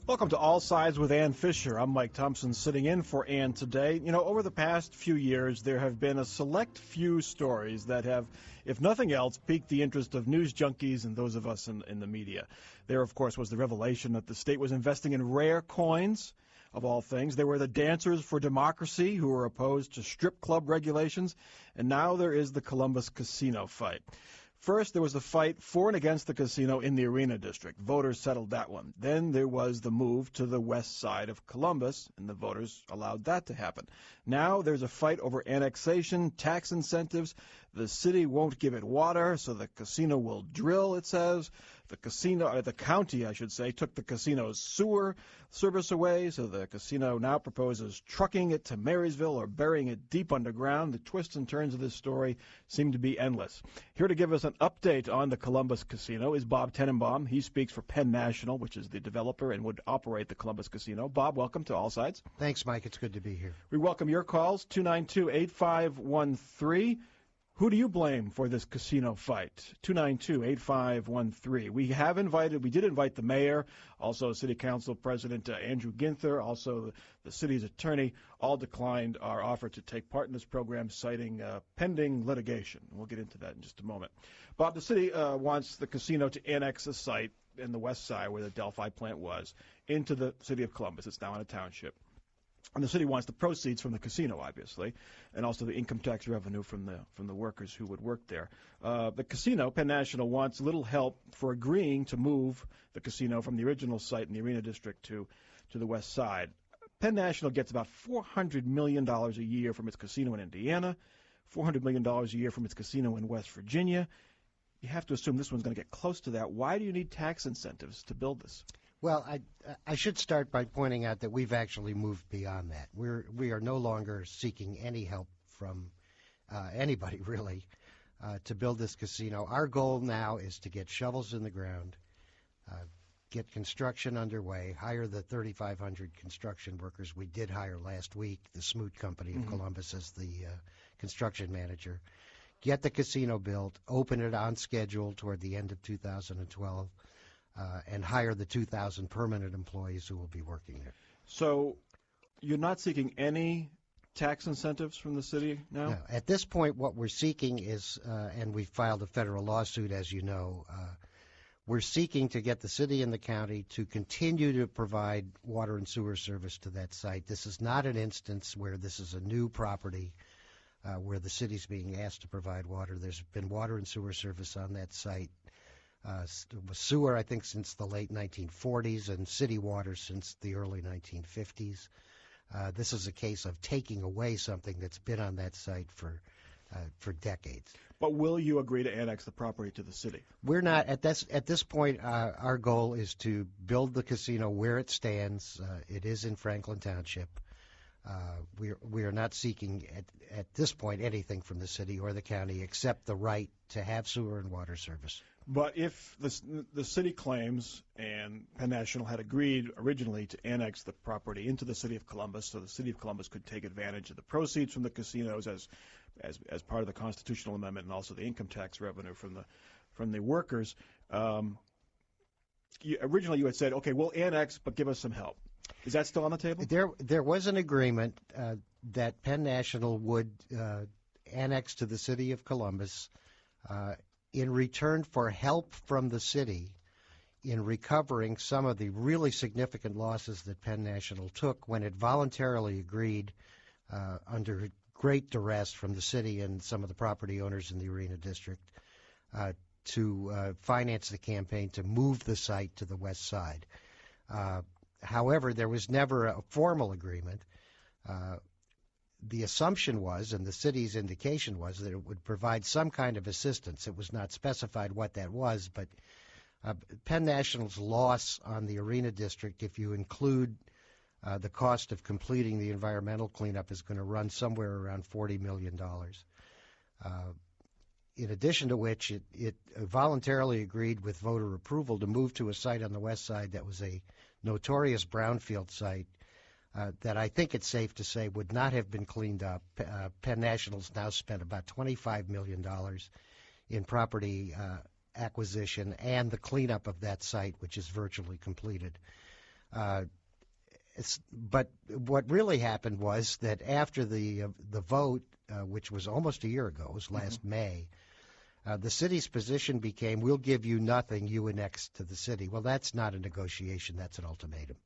Welcome to All Sides with Ann Fisher. I'm Mike Thompson sitting in for Ann today. You know, over the past few years, there have been a select few stories that have, if nothing else, piqued the interest of news junkies and those of us in the media. There, of course, was the revelation that the state was investing in rare coins, of all things. There were the Dancers for Democracy who were opposed to strip club regulations, and now there is the Columbus casino fight. First, there was the fight for and against the casino in the Arena District. Voters settled that one. Then there was the move to the west side of Columbus, and the voters allowed that to happen. Now there's a fight over annexation, tax incentives. The city won't give it water, so the casino will drill, it says. The county, I should say, took the casino's sewer service away, so the casino now proposes trucking it to Marysville or burying it deep underground. The twists and turns of this story seem to be endless. Here to give us an update on the Columbus casino is Bob Tenenbaum. He speaks for Penn National, which is the developer and would operate the Columbus casino. Bob, welcome to All Sides. Thanks, Mike. It's good to be here. We welcome your calls, 292-8513. Who do you blame for this casino fight? 292-8513. We did invite the mayor, also City Council President Andrew Ginther, also the city's attorney, all declined our offer to take part in this program, citing pending litigation. We'll get into that in just a moment. Bob, the city wants the casino to annex the site in the west side where the Delphi plant was into the city of Columbus. It's now in a township. And the city wants the proceeds from the casino, obviously, and also the income tax revenue from the workers who would work there. The casino, Penn National, wants little help for agreeing to move the casino from the original site in the Arena District to the west side. Penn National gets about $400 million a year from its casino in Indiana, $400 million a year from its casino in West Virginia. You have to assume this one's going to get close to that. Why do you need tax incentives to build this? Well, I should start by pointing out that we've actually moved beyond that. We are no longer seeking any help from anybody, really, to build this casino. Our goal now is to get shovels in the ground, get construction underway, hire the 3,500 construction workers we did hire last week, the Smoot Company of Columbus as the construction manager, get the casino built, open it on schedule toward the end of 2012, and hire the 2,000 permanent employees who will be working there. So you're not seeking any tax incentives from the city now? No. At this point, what we're seeking is, and we filed a federal lawsuit, as you know, we're seeking to get the city and the county to continue to provide water and sewer service to that site. This is not an instance where this is a new property where the city's being asked to provide water. There's been water and sewer service on that site. Sewer, I think, since the late 1940s, and city water since the early 1950s. This is a case of taking away something that's been on that site for decades. But will you agree to annex the property to the city? We're not at this point. Our goal is to build the casino where it stands. It is in Franklin Township. We are not seeking at this point anything from the city or the county except the right to have sewer and water service. But if the city claims, and Penn National had agreed originally to annex the property into the city of Columbus, so the city of Columbus could take advantage of the proceeds from the casinos as part of the constitutional amendment, and also the income tax revenue from the workers. Originally, you had said, okay, we'll annex, but give us some help. Is that still on the table? There was an agreement that Penn National would annex to the city of Columbus in return for help from the city in recovering some of the really significant losses that Penn National took when it voluntarily agreed under great duress from the city and some of the property owners in the Arena District to finance the campaign to move the site to the west side. However, there was never a formal agreement. The assumption was, and the city's indication was, that it would provide some kind of assistance. It was not specified what that was, but Penn National's loss on the Arena District, if you include the cost of completing the environmental cleanup, is going to run somewhere around $40 million. In addition to which, it voluntarily agreed with voter approval to move to a site on the west side that was a notorious brownfield site that I think it's safe to say would not have been cleaned up. Penn National's now spent about $25 million in property acquisition and the cleanup of that site, which is virtually completed. But what really happened was that after the vote, which was almost a year ago, it was last May, the city's position became, we'll give you nothing, you annex to the city. Well, that's not a negotiation, that's an ultimatum.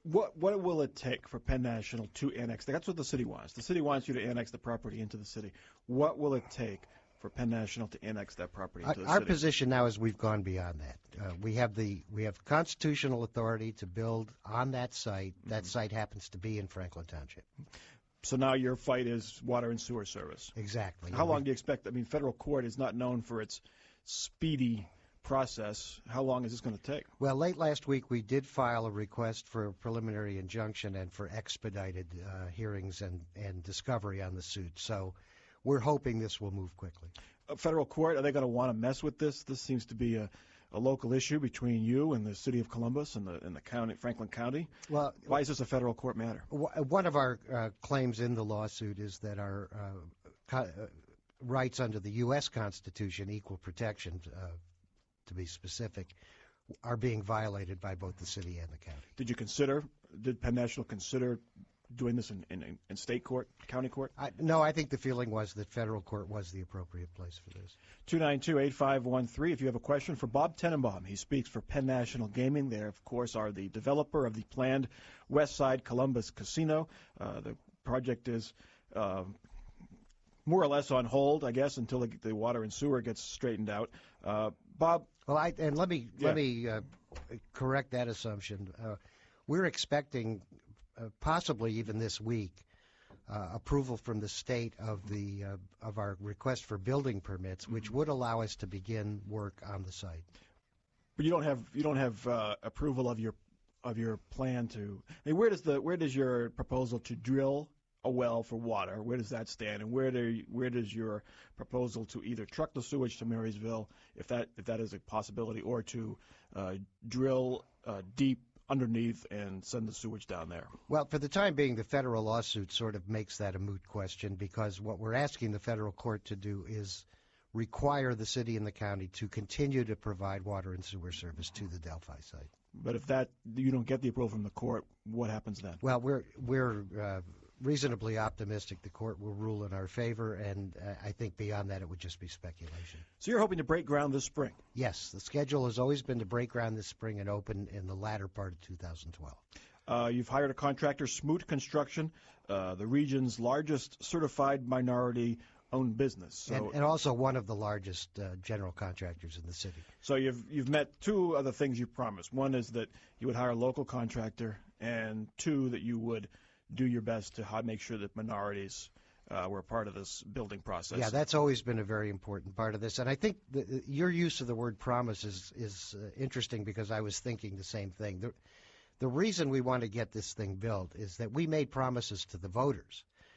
What will it take for Penn National to annex? That's what the city wants. The city wants you to annex the property into the city. What will it take for Penn National to annex that property into the city? Our position now is we've gone beyond that. We have constitutional authority to build on that site. That site happens to be in Franklin Township. So now your fight is water and sewer service. Exactly. How long do you expect? I mean, federal court is not known for its speedy process. How long is this going to take? Well, late last week we did file a request for a preliminary injunction and for expedited hearings and discovery on the suit. So we're hoping this will move quickly. Federal court, are they going to want to mess with this? This seems to be a local issue between you and the city of Columbus and the county, Franklin County. Well, why is this a federal court matter? One of our claims in the lawsuit is that our rights under the U.S. Constitution, equal protection, to be specific, are being violated by both the city and the county. Did Penn National consider doing this in state court, county court? No, I think the feeling was that federal court was the appropriate place for this. 292-8513. If you have a question for Bob Tenenbaum, he speaks for Penn National Gaming. They, of course, are the developer of the planned West Side Columbus Casino. The project is more or less on hold, I guess, until the water and sewer gets straightened out. Bob? Well, let me correct that assumption. We're expecting, possibly even this week, approval from the state of our request for building permits, which would allow us to begin work on the site. But you don't have approval of your plan to. I mean, where does your proposal to drill a well for water, where does that stand, and where does your proposal to either truck the sewage to Marysville, if that is a possibility, or to drill deep underneath and send the sewage down there? Well, for the time being, the federal lawsuit sort of makes that a moot question, because what we're asking the federal court to do is require the city and the county to continue to provide water and sewer service to the Delphi site. But if you don't get the approval from the court, what happens then? Well, we're reasonably optimistic the court will rule in our favor, and I think beyond that it would just be speculation. So you're hoping to break ground this spring? Yes. The schedule has always been to break ground this spring and open in the latter part of 2012. You've hired a contractor, Smoot Construction, the region's largest certified minority-owned business. So, and also one of the largest general contractors in the city. So you've met two other things you promised. One is that you would hire a local contractor, and two, that you would do your best to make sure that minorities were a part of this building process. Yeah, that's always been a very important part of this. And I think your use of the word promise is interesting, because I was thinking the same thing. The reason we want to get this thing built is that we made promises to the voters